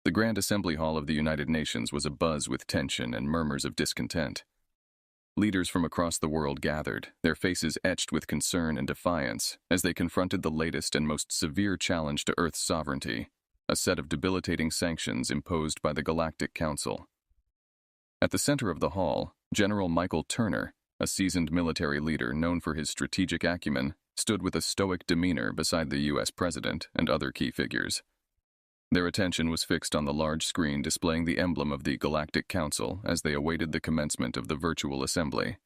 The Grand Assembly Hall of the United Nations was abuzz with tension and murmurs of discontent. Leaders from across the world gathered, their faces etched with concern and defiance as they confronted the latest and most severe challenge to Earth's sovereignty, a set of debilitating sanctions imposed by the Galactic Council. At the center of the hall, General Michael Turner, a seasoned military leader known for his strategic acumen, stood with a stoic demeanor beside the U.S. President and other key figures. Their attention was fixed on the large screen displaying the emblem of the Galactic Council as they awaited the commencement of the virtual assembly.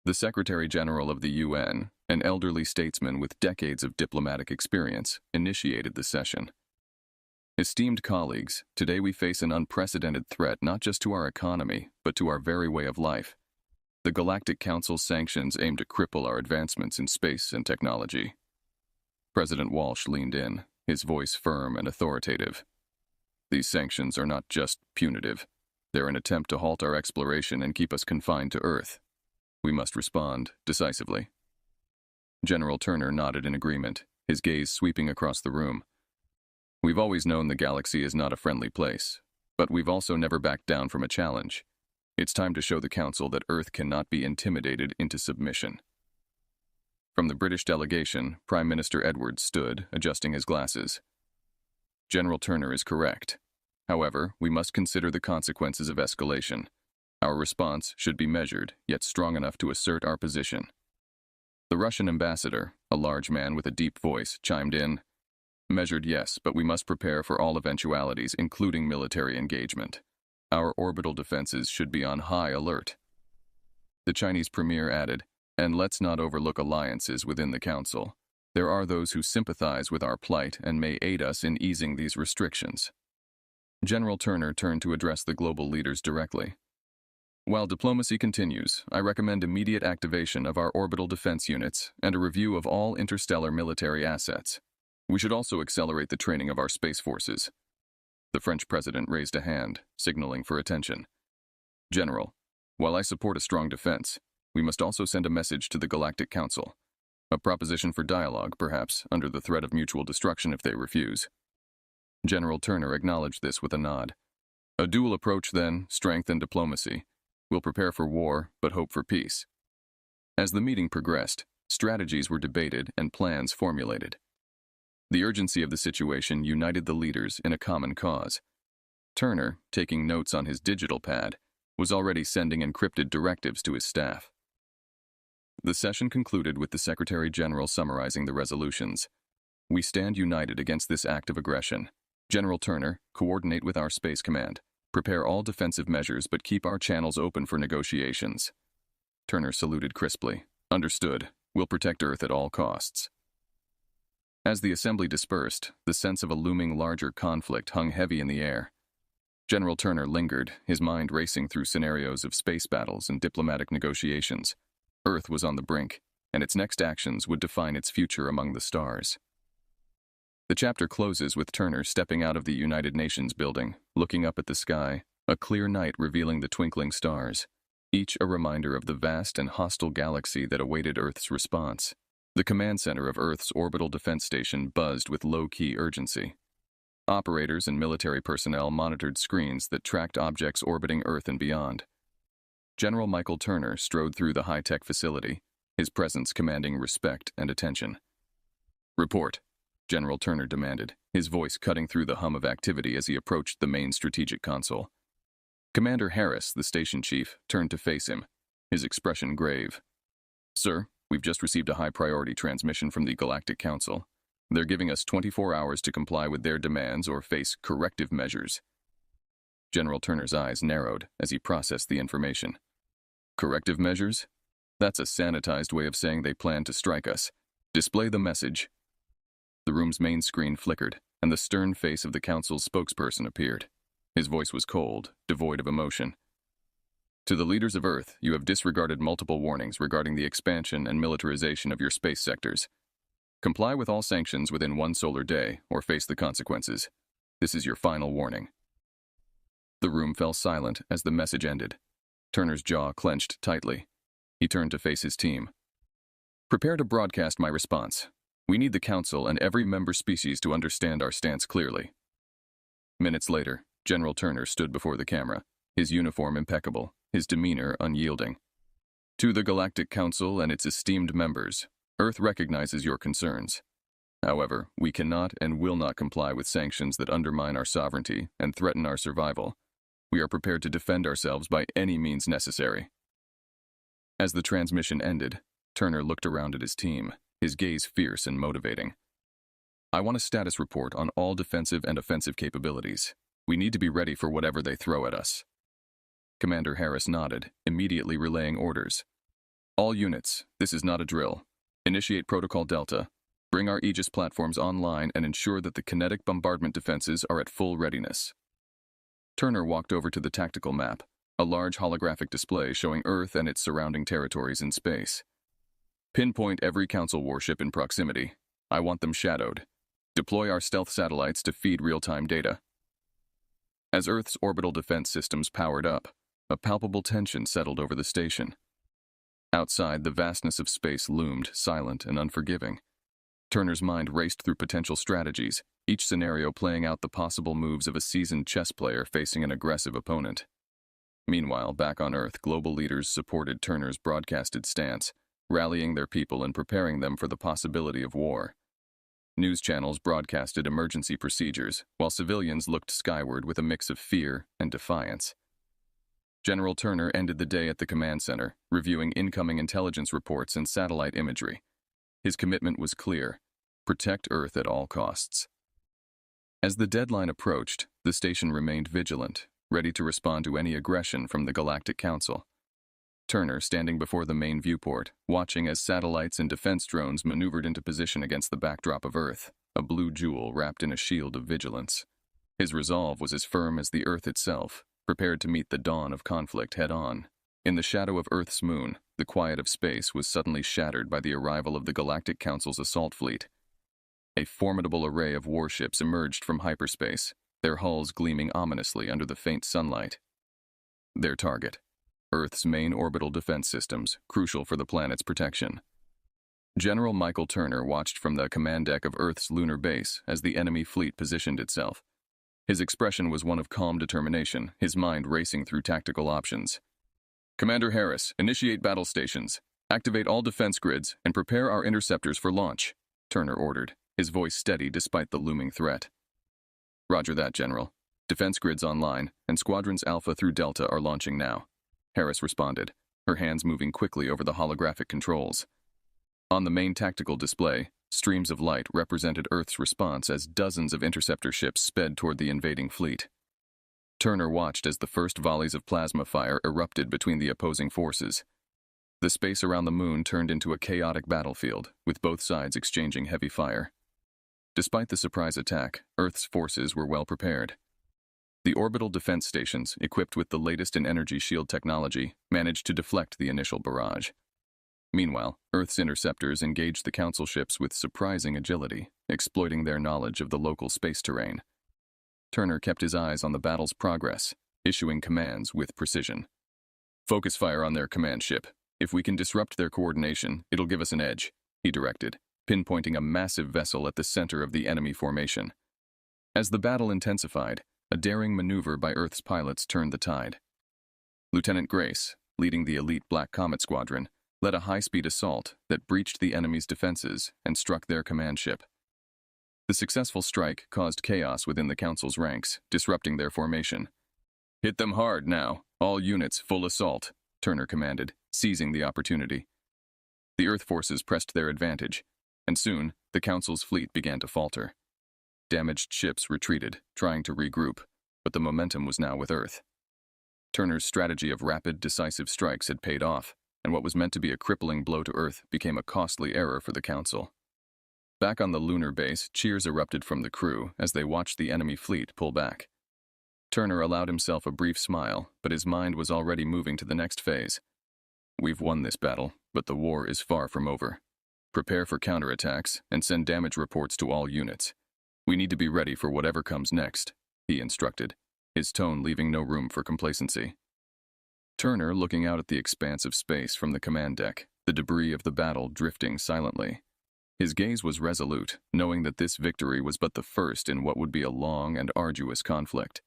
The Secretary-General of the UN, an elderly statesman with decades of diplomatic experience, initiated the session. Esteemed colleagues, today we face an unprecedented threat not just to our economy, but to our very way of life. The Galactic Council's sanctions aim to cripple our advancements in space and technology. President Walsh leaned in, his voice firm and authoritative. These sanctions are not just punitive. They're an attempt to halt our exploration and keep us confined to Earth. We must respond decisively. General Turner nodded in agreement, his gaze sweeping across the room. We've always known the galaxy is not a friendly place, but we've also never backed down from a challenge. It's time to show the Council that Earth cannot be intimidated into submission. From the British delegation, Prime Minister Edwards stood, adjusting his glasses. General Turner is correct. However, we must consider the consequences of escalation. Our response should be measured, yet strong enough to assert our position. The Russian ambassador, a large man with a deep voice, chimed in. Measured, yes, but we must prepare for all eventualities, including military engagement. Our orbital defenses should be on high alert. The Chinese premier added, and let's not overlook alliances within the Council. There are those who sympathize with our plight and may aid us in easing these restrictions. General Turner turned to address the global leaders directly. While diplomacy continues, I recommend immediate activation of our orbital defense units and a review of all interstellar military assets. We should also accelerate the training of our space forces. The French president raised a hand, signaling for attention. General, while I support a strong defense, we must also send a message to the Galactic Council. A proposition for dialogue, perhaps, under the threat of mutual destruction if they refuse. General Turner acknowledged this with a nod. A dual approach, then, strength and diplomacy. We'll prepare for war, but hope for peace. As the meeting progressed, strategies were debated and plans formulated. The urgency of the situation united the leaders in a common cause. Turner, taking notes on his digital pad, was already sending encrypted directives to his staff. The session concluded with the Secretary-General summarizing the resolutions. We stand united against this act of aggression. General Turner, coordinate with our Space Command. Prepare all defensive measures but keep our channels open for negotiations. Turner saluted crisply. Understood. We'll protect Earth at all costs. As the assembly dispersed, the sense of a looming larger conflict hung heavy in the air. General Turner lingered, his mind racing through scenarios of space battles and diplomatic negotiations. Earth was on the brink, and its next actions would define its future among the stars. The chapter closes with Turner stepping out of the United Nations building, looking up at the sky, a clear night revealing the twinkling stars, each a reminder of the vast and hostile galaxy that awaited Earth's response. The command center of Earth's orbital defense station buzzed with low-key urgency. Operators and military personnel monitored screens that tracked objects orbiting Earth and beyond. General Michael Turner strode through the high-tech facility, his presence commanding respect and attention. Report, General Turner demanded, his voice cutting through the hum of activity as he approached the main strategic console. Commander Harris, the station chief, turned to face him, his expression grave. Sir, we've just received a high-priority transmission from the Galactic Council. They're giving us 24 hours to comply with their demands or face corrective measures. General Turner's eyes narrowed as he processed the information. Corrective measures? That's a sanitized way of saying they plan to strike us. Display the message. The room's main screen flickered, and the stern face of the Council's spokesperson appeared. His voice was cold, devoid of emotion. To the leaders of Earth, you have disregarded multiple warnings regarding the expansion and militarization of your space sectors. Comply with all sanctions within one solar day, or face the consequences. This is your final warning. The room fell silent as the message ended. Turner's jaw clenched tightly. He turned to face his team. Prepare to broadcast my response. We need the Council and every member species to understand our stance clearly. Minutes later, General Turner stood before the camera, his uniform impeccable, his demeanor unyielding. To the Galactic Council and its esteemed members, Earth recognizes your concerns. However, we cannot and will not comply with sanctions that undermine our sovereignty and threaten our survival. We are prepared to defend ourselves by any means necessary. As the transmission ended, Turner looked around at his team, his gaze fierce and motivating. I want a status report on all defensive and offensive capabilities. We need to be ready for whatever they throw at us. Commander Harris nodded, immediately relaying orders. All units, this is not a drill. Initiate Protocol Delta. Bring our Aegis platforms online and ensure that the kinetic bombardment defenses are at full readiness. Turner walked over to the tactical map, a large holographic display showing Earth and its surrounding territories in space. Pinpoint every Council warship in proximity. I want them shadowed. Deploy our stealth satellites to feed real-time data. As Earth's orbital defense systems powered up, a palpable tension settled over the station. Outside, the vastness of space loomed, silent and unforgiving. Turner's mind raced through potential strategies, each scenario playing out the possible moves of a seasoned chess player facing an aggressive opponent. Meanwhile, back on Earth, global leaders supported Turner's broadcasted stance, rallying their people and preparing them for the possibility of war. News channels broadcasted emergency procedures, while civilians looked skyward with a mix of fear and defiance. General Turner ended the day at the command center, reviewing incoming intelligence reports and satellite imagery. His commitment was clear: protect Earth at all costs. As the deadline approached, the station remained vigilant, ready to respond to any aggression from the Galactic Council. Turner, standing before the main viewport, watching as satellites and defense drones maneuvered into position against the backdrop of Earth, a blue jewel wrapped in a shield of vigilance. His resolve was as firm as the Earth itself, prepared to meet the dawn of conflict head-on. In the shadow of Earth's moon, the quiet of space was suddenly shattered by the arrival of the Galactic Council's assault fleet. A formidable array of warships emerged from hyperspace, their hulls gleaming ominously under the faint sunlight. Their target: Earth's main orbital defense systems, crucial for the planet's protection. General Michael Turner watched from the command deck of Earth's lunar base as the enemy fleet positioned itself. His expression was one of calm determination, his mind racing through tactical options. Commander Harris, initiate battle stations. Activate all defense grids and prepare our interceptors for launch, Turner ordered, his voice steady despite the looming threat. Roger that, General. Defense grids online, and Squadrons Alpha through Delta are launching now, Harris responded, her hands moving quickly over the holographic controls. On the main tactical display, streams of light represented Earth's response as dozens of interceptor ships sped toward the invading fleet. Turner watched as the first volleys of plasma fire erupted between the opposing forces. The space around the moon turned into a chaotic battlefield, with both sides exchanging heavy fire. Despite the surprise attack, Earth's forces were well prepared. The orbital defense stations, equipped with the latest in energy shield technology, managed to deflect the initial barrage. Meanwhile, Earth's interceptors engaged the Council ships with surprising agility, exploiting their knowledge of the local space terrain. Turner kept his eyes on the battle's progress, issuing commands with precision. Focus fire on their command ship. If we can disrupt their coordination, it'll give us an edge, he directed, pinpointing a massive vessel at the center of the enemy formation. As the battle intensified, a daring maneuver by Earth's pilots turned the tide. Lieutenant Grace, leading the elite Black Comet Squadron, led a high-speed assault that breached the enemy's defenses and struck their command ship. The successful strike caused chaos within the Council's ranks, disrupting their formation. Hit them hard now, all units full assault, Turner commanded, seizing the opportunity. The Earth forces pressed their advantage, and soon the Council's fleet began to falter. Damaged ships retreated, trying to regroup, but the momentum was now with Earth. Turner's strategy of rapid, decisive strikes had paid off, and what was meant to be a crippling blow to Earth became a costly error for the Council. Back on the lunar base, cheers erupted from the crew as they watched the enemy fleet pull back. Turner allowed himself a brief smile, but his mind was already moving to the next phase. We've won this battle, but the war is far from over. Prepare for counterattacks and send damage reports to all units. We need to be ready for whatever comes next, he instructed, his tone leaving no room for complacency. Turner looking out at the expanse of space from the command deck, the debris of the battle drifting silently. His gaze was resolute, knowing that this victory was but the first in what would be a long and arduous conflict.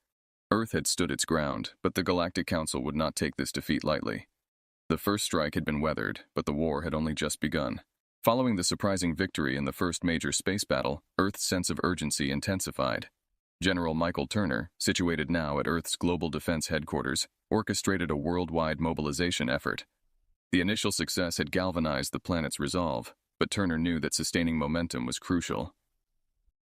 Earth had stood its ground, but the Galactic Council would not take this defeat lightly. The first strike had been weathered, but the war had only just begun. Following the surprising victory in the first major space battle, Earth's sense of urgency intensified. General Michael Turner, situated now at Earth's Global Defense Headquarters, orchestrated a worldwide mobilization effort. The initial success had galvanized the planet's resolve, but Turner knew that sustaining momentum was crucial.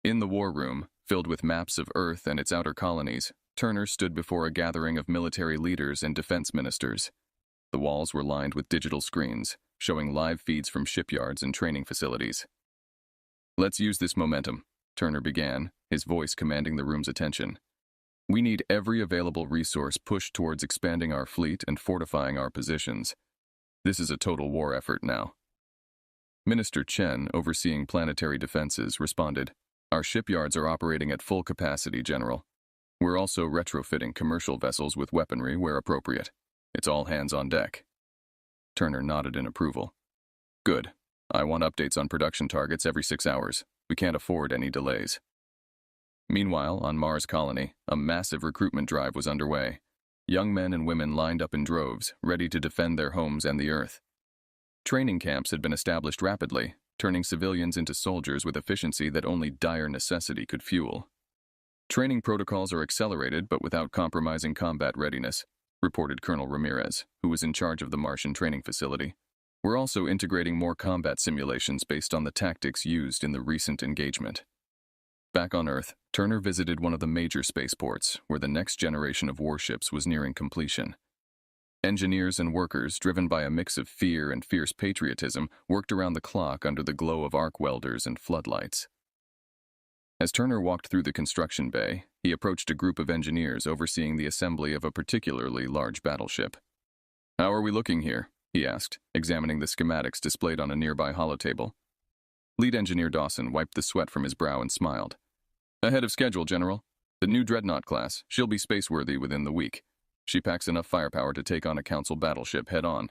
In the war room, filled with maps of Earth and its outer colonies, Turner stood before a gathering of military leaders and defense ministers. The walls were lined with digital screens, showing live feeds from shipyards and training facilities. "Let's use this momentum," Turner began, his voice commanding the room's attention. "We need every available resource pushed towards expanding our fleet and fortifying our positions. This is a total war effort now." Minister Chen, overseeing planetary defenses, responded, "Our shipyards are operating at full capacity, General. We're also retrofitting commercial vessels with weaponry where appropriate. It's all hands on deck." Turner nodded in approval. "Good. I want updates on production targets every 6 hours. We can't afford any delays." Meanwhile, on Mars Colony, a massive recruitment drive was underway. Young men and women lined up in droves, ready to defend their homes and the Earth. Training camps had been established rapidly, turning civilians into soldiers with efficiency that only dire necessity could fuel. "Training protocols are accelerated but without compromising combat readiness," reported Colonel Ramirez, who was in charge of the Martian training facility. "We're also integrating more combat simulations based on the tactics used in the recent engagement." Back on Earth, Turner visited one of the major spaceports, where the next generation of warships was nearing completion. Engineers and workers, driven by a mix of fear and fierce patriotism, worked around the clock under the glow of arc welders and floodlights. As Turner walked through the construction bay, he approached a group of engineers overseeing the assembly of a particularly large battleship. "How are we looking here?" he asked, examining the schematics displayed on a nearby holotable. Lead engineer Dawson wiped the sweat from his brow and smiled. "Ahead of schedule, General. The new Dreadnought class, she'll be spaceworthy within the week. She packs enough firepower to take on a Council battleship head-on."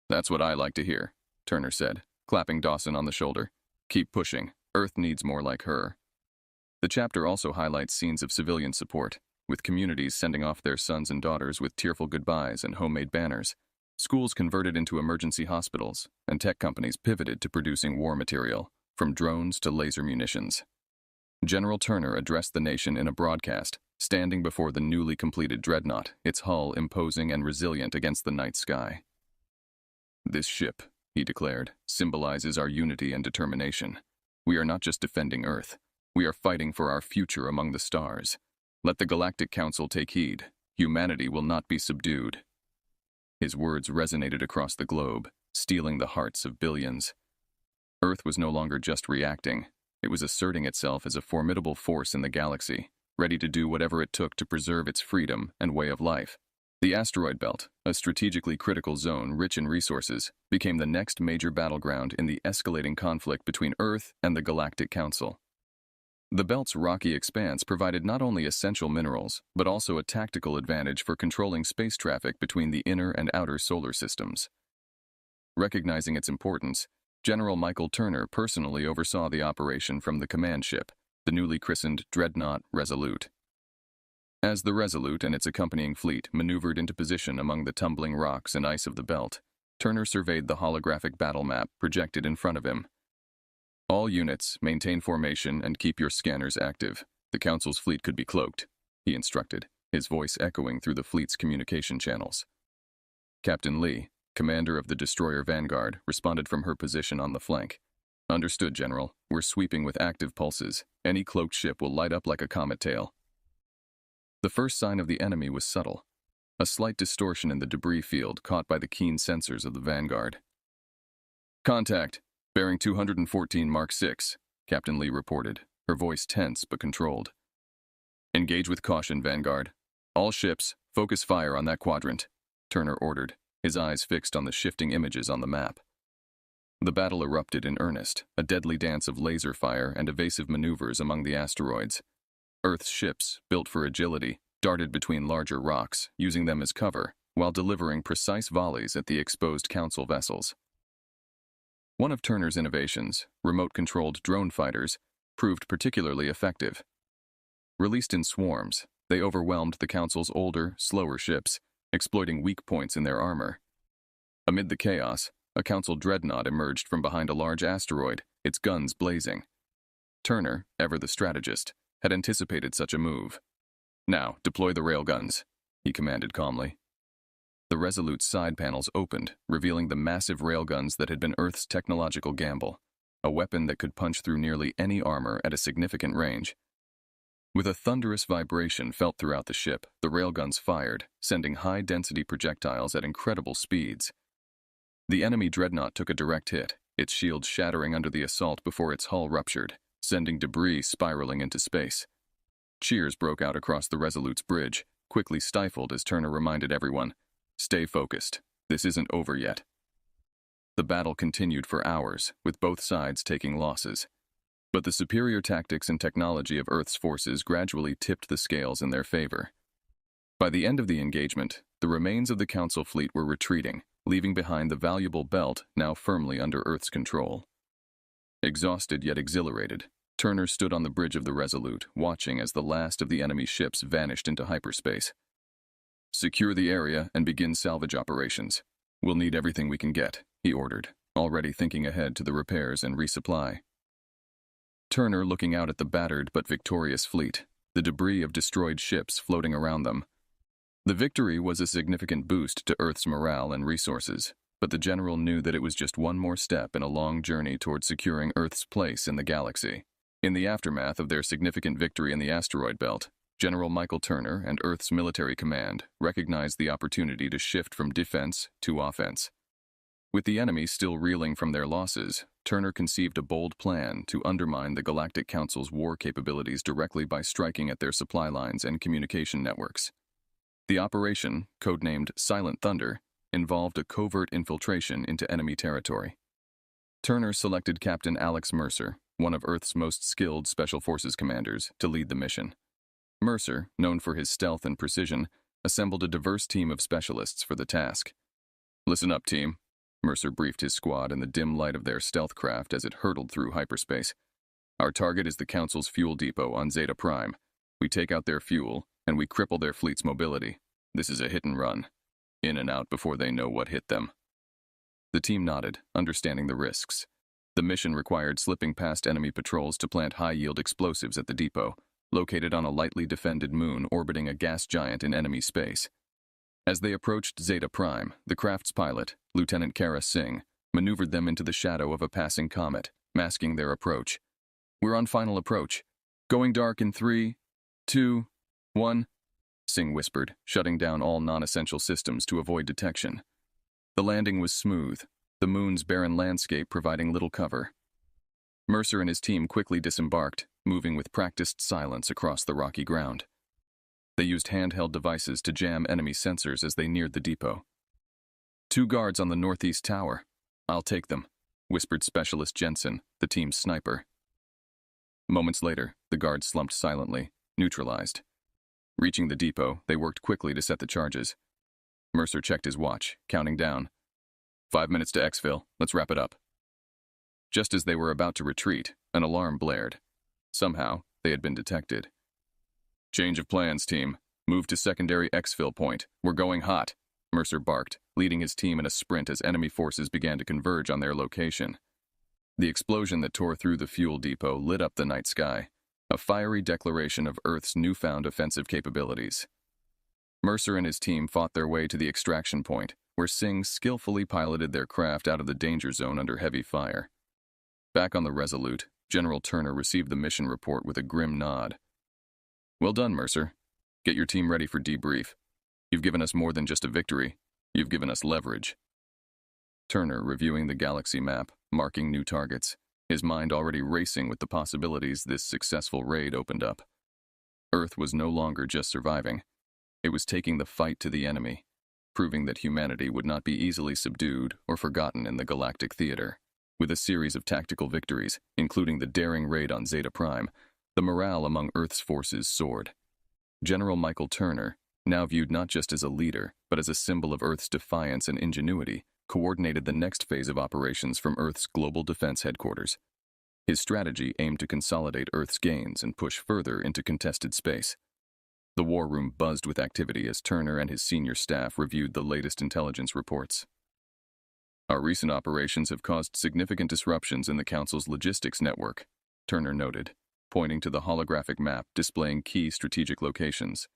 "That's what I like to hear," Turner said, clapping Dawson on the shoulder. "Keep pushing. Earth needs more like her." The chapter also highlights scenes of civilian support, with communities sending off their sons and daughters with tearful goodbyes and homemade banners. Schools converted into emergency hospitals, and tech companies pivoted to producing war material, from drones to laser munitions. General Turner addressed the nation in a broadcast, standing before the newly completed Dreadnought, its hull imposing and resilient against the night sky. "This ship," he declared, "symbolizes our unity and determination. We are not just defending Earth. We are fighting for our future among the stars. Let the Galactic Council take heed. Humanity will not be subdued." His words resonated across the globe, stealing the hearts of billions. Earth was no longer just reacting. It was asserting itself as a formidable force in the galaxy, ready to do whatever it took to preserve its freedom and way of life. The asteroid belt, a strategically critical zone rich in resources, became the next major battleground in the escalating conflict between Earth and the Galactic Council. The belt's rocky expanse provided not only essential minerals, but also a tactical advantage for controlling space traffic between the inner and outer solar systems. Recognizing its importance, General Michael Turner personally oversaw the operation from the command ship, the newly christened Dreadnought Resolute. As the Resolute and its accompanying fleet maneuvered into position among the tumbling rocks and ice of the belt, Turner surveyed the holographic battle map projected in front of him. "All units, maintain formation and keep your scanners active. The Council's fleet could be cloaked," he instructed, his voice echoing through the fleet's communication channels. Captain Lee, commander of the destroyer Vanguard, responded from her position on the flank. "Understood, General. We're sweeping with active pulses. Any cloaked ship will light up like a comet tail." The first sign of the enemy was subtle, a slight distortion in the debris field caught by the keen sensors of the Vanguard. "Contact! Bearing 214 Mark 6, Captain Lee reported, her voice tense but controlled. "Engage with caution, Vanguard. All ships, focus fire on that quadrant," Turner ordered, his eyes fixed on the shifting images on the map. The battle erupted in earnest, a deadly dance of laser fire and evasive maneuvers among the asteroids. Earth's ships, built for agility, darted between larger rocks, using them as cover, while delivering precise volleys at the exposed Council vessels. One of Turner's innovations, remote-controlled drone fighters, proved particularly effective. Released in swarms, they overwhelmed the Council's older, slower ships, exploiting weak points in their armor. Amid the chaos, a Council dreadnought emerged from behind a large asteroid, its guns blazing. Turner, ever the strategist, had anticipated such a move. "Now, deploy the railguns," he commanded calmly. The Resolute's side panels opened, revealing the massive railguns that had been Earth's technological gamble, a weapon that could punch through nearly any armor at a significant range. With a thunderous vibration felt throughout the ship, the railguns fired, sending high-density projectiles at incredible speeds. The enemy dreadnought took a direct hit, its shields shattering under the assault before its hull ruptured, sending debris spiraling into space. Cheers broke out across the Resolute's bridge, quickly stifled as Turner reminded everyone, "Stay focused. This isn't over yet." The battle continued for hours, with both sides taking losses. But the superior tactics and technology of Earth's forces gradually tipped the scales in their favor. By the end of the engagement, the remains of the Council fleet were retreating, leaving behind the valuable belt now firmly under Earth's control. Exhausted yet exhilarated, Turner stood on the bridge of the Resolute, watching as the last of the enemy ships vanished into hyperspace. "Secure the area and begin salvage operations. We'll need everything we can get," he ordered, already thinking ahead to the repairs and resupply. Turner looking out at the battered but victorious fleet, the debris of destroyed ships floating around them. The victory was a significant boost to Earth's morale and resources, but the general knew that it was just one more step in a long journey toward securing Earth's place in the galaxy. In the aftermath of their significant victory in the asteroid belt, General Michael Turner and Earth's military command recognized the opportunity to shift from defense to offense. With the enemy still reeling from their losses, Turner conceived a bold plan to undermine the Galactic Council's war capabilities directly by striking at their supply lines and communication networks. The operation, codenamed Silent Thunder, involved a covert infiltration into enemy territory. Turner selected Captain Alex Mercer, one of Earth's most skilled Special Forces commanders, to lead the mission. Mercer, known for his stealth and precision, assembled a diverse team of specialists for the task. "Listen up, team," Mercer briefed his squad in the dim light of their stealth craft as it hurtled through hyperspace. "Our target is the Council's fuel depot on Zeta Prime. We take out their fuel, and we cripple their fleet's mobility. This is a hit and run. In and out before they know what hit them." The team nodded, understanding the risks. The mission required slipping past enemy patrols to plant high-yield explosives at the depot, located on a lightly defended moon orbiting a gas giant in enemy space. As they approached Zeta Prime, the craft's pilot, Lieutenant Kara Singh, maneuvered them into the shadow of a passing comet, masking their approach. "We're on final approach. Going dark in 3, 2, 1, Singh whispered, shutting down all non-essential systems to avoid detection. The landing was smooth, the moon's barren landscape providing little cover. Mercer and his team quickly disembarked, moving with practiced silence across the rocky ground. They used handheld devices to jam enemy sensors as they neared the depot. "2 guards on the northeast tower. I'll take them," whispered Specialist Jensen, the team's sniper. Moments later, the guards slumped silently, neutralized. Reaching the depot, they worked quickly to set the charges. Mercer checked his watch, counting down. 5 minutes to exfil. Let's wrap it up." Just as they were about to retreat, an alarm blared. Somehow, they had been detected. "Change of plans, team. Move to secondary exfil point. We're going hot," Mercer barked, leading his team in a sprint as enemy forces began to converge on their location. The explosion that tore through the fuel depot lit up the night sky, a fiery declaration of Earth's newfound offensive capabilities. Mercer and his team fought their way to the extraction point, where Singh skillfully piloted their craft out of the danger zone under heavy fire. Back on the Resolute, General Turner received the mission report with a grim nod. "Well done, Mercer. Get your team ready for debrief. You've given us more than just a victory. You've given us leverage." Turner reviewing the galaxy map, marking new targets, his mind already racing with the possibilities this successful raid opened up. Earth was no longer just surviving. It was taking the fight to the enemy, proving that humanity would not be easily subdued or forgotten in the galactic theater. With a series of tactical victories, including the daring raid on Zeta Prime, the morale among Earth's forces soared. General Michael Turner, now viewed not just as a leader, but as a symbol of Earth's defiance and ingenuity, coordinated the next phase of operations from Earth's Global Defense Headquarters. His strategy aimed to consolidate Earth's gains and push further into contested space. The war room buzzed with activity as Turner and his senior staff reviewed the latest intelligence reports. Our recent operations have caused significant disruptions in the Council's logistics network, Turner noted, pointing to the holographic map displaying key strategic locations.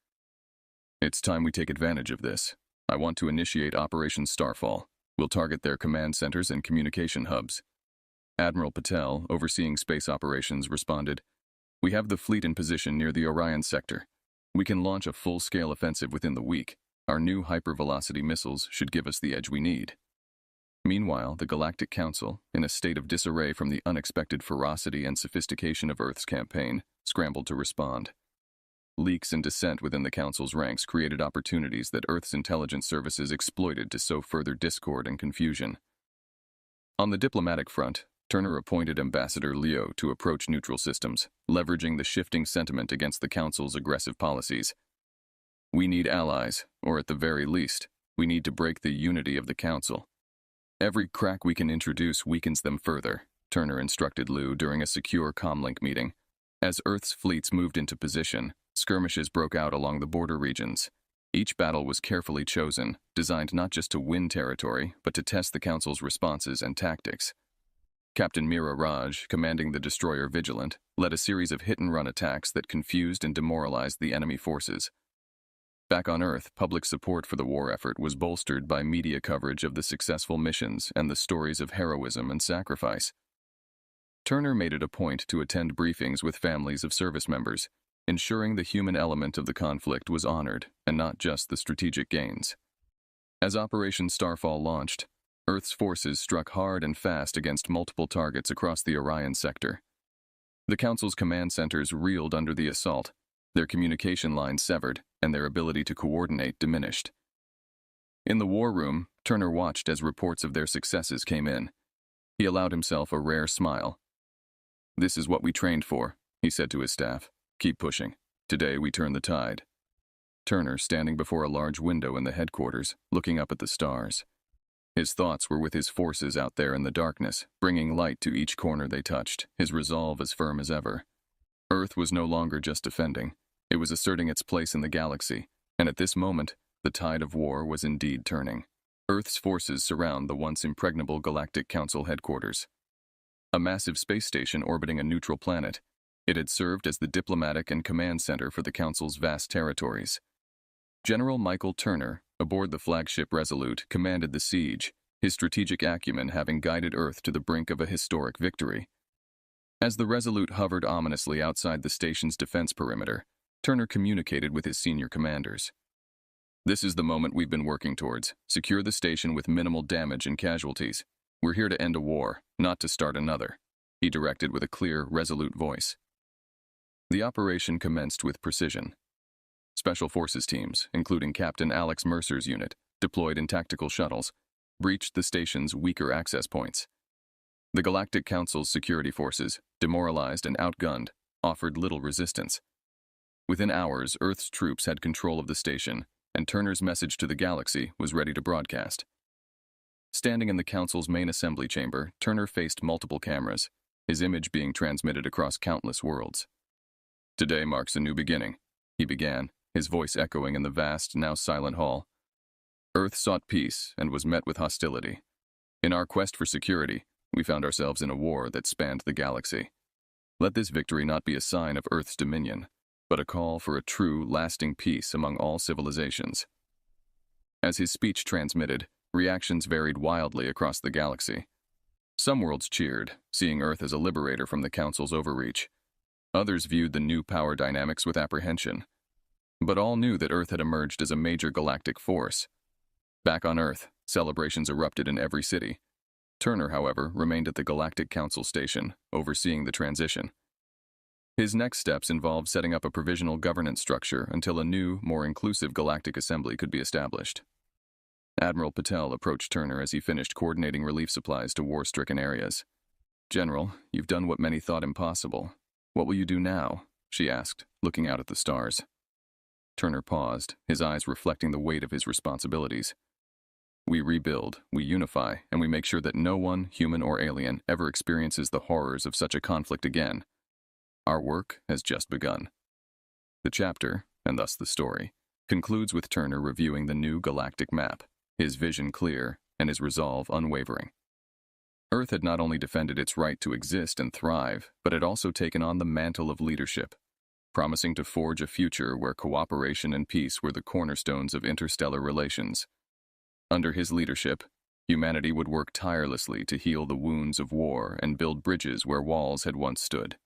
It's time we take advantage of this. I want to initiate Operation Starfall. We'll target their command centers and communication hubs. Admiral Patel, overseeing space operations, responded, "We have the fleet in position near the Orion sector. We can launch a full-scale offensive within the week. Our new hypervelocity missiles should give us the edge we need." Meanwhile, the Galactic Council, in a state of disarray from the unexpected ferocity and sophistication of Earth's campaign, scrambled to respond. Leaks and dissent within the Council's ranks created opportunities that Earth's intelligence services exploited to sow further discord and confusion. On the diplomatic front, Turner appointed Ambassador Leo to approach neutral systems, leveraging the shifting sentiment against the Council's aggressive policies. "We need allies, or at the very least, we need to break the unity of the Council. Every crack we can introduce weakens them further," Turner instructed Liu during a secure comlink meeting. As Earth's fleets moved into position, skirmishes broke out along the border regions. Each battle was carefully chosen, designed not just to win territory, but to test the Council's responses and tactics. Captain Mira Raj, commanding the destroyer Vigilant, led a series of hit-and-run attacks that confused and demoralized the enemy forces. Back on Earth, public support for the war effort was bolstered by media coverage of the successful missions and the stories of heroism and sacrifice. Turner made it a point to attend briefings with families of service members, ensuring the human element of the conflict was honored and not just the strategic gains. As Operation Starfall launched, Earth's forces struck hard and fast against multiple targets across the Orion sector. The Council's command centers reeled under the assault, their communication lines severed, and their ability to coordinate diminished. In the war room, Turner watched as reports of their successes came in. He allowed himself a rare smile. "This is what we trained for," he said to his staff. "Keep pushing. Today we turn the tide." Turner, standing before a large window in the headquarters, looking up at the stars. His thoughts were with his forces out there in the darkness, bringing light to each corner they touched, his resolve as firm as ever. Earth was no longer just defending. It was asserting its place in the galaxy, and at this moment, the tide of war was indeed turning. Earth's forces surround the once impregnable Galactic Council headquarters. A massive space station orbiting a neutral planet, it had served as the diplomatic and command center for the Council's vast territories. General Michael Turner, aboard the flagship Resolute, commanded the siege, his strategic acumen having guided Earth to the brink of a historic victory. As the Resolute hovered ominously outside the station's defense perimeter, Turner communicated with his senior commanders. "This is the moment we've been working towards. Secure the station with minimal damage and casualties. We're here to end a war, not to start another," he directed with a clear, resolute voice. The operation commenced with precision. Special Forces teams, including Captain Alex Mercer's unit, deployed in tactical shuttles, breached the station's weaker access points. The Galactic Council's security forces, demoralized and outgunned, offered little resistance. Within hours, Earth's troops had control of the station, and Turner's message to the galaxy was ready to broadcast. Standing in the Council's main assembly chamber, Turner faced multiple cameras, his image being transmitted across countless worlds. "Today marks a new beginning," he began, his voice echoing in the vast, now silent hall. "Earth sought peace and was met with hostility. In our quest for security, we found ourselves in a war that spanned the galaxy. Let this victory not be a sign of Earth's dominion, but a call for a true, lasting peace among all civilizations." As his speech transmitted, reactions varied wildly across the galaxy. Some worlds cheered, seeing Earth as a liberator from the Council's overreach. Others viewed the new power dynamics with apprehension. But all knew that Earth had emerged as a major galactic force. Back on Earth, celebrations erupted in every city. Turner, however, remained at the Galactic Council station, overseeing the transition. His next steps involved setting up a provisional governance structure until a new, more inclusive Galactic Assembly could be established. Admiral Patel approached Turner as he finished coordinating relief supplies to war-stricken areas. "General, you've done what many thought impossible. What will you do now?" she asked, looking out at the stars. Turner paused, his eyes reflecting the weight of his responsibilities. We rebuild, we unify, and we make sure that no one, human or alien, ever experiences the horrors of such a conflict again. Our work has just begun. The chapter, and thus the story, concludes with Turner reviewing the new galactic map, his vision clear and his resolve unwavering. Earth had not only defended its right to exist and thrive, but had also taken on the mantle of leadership, promising to forge a future where cooperation and peace were the cornerstones of interstellar relations. Under his leadership, humanity would work tirelessly to heal the wounds of war and build bridges where walls had once stood.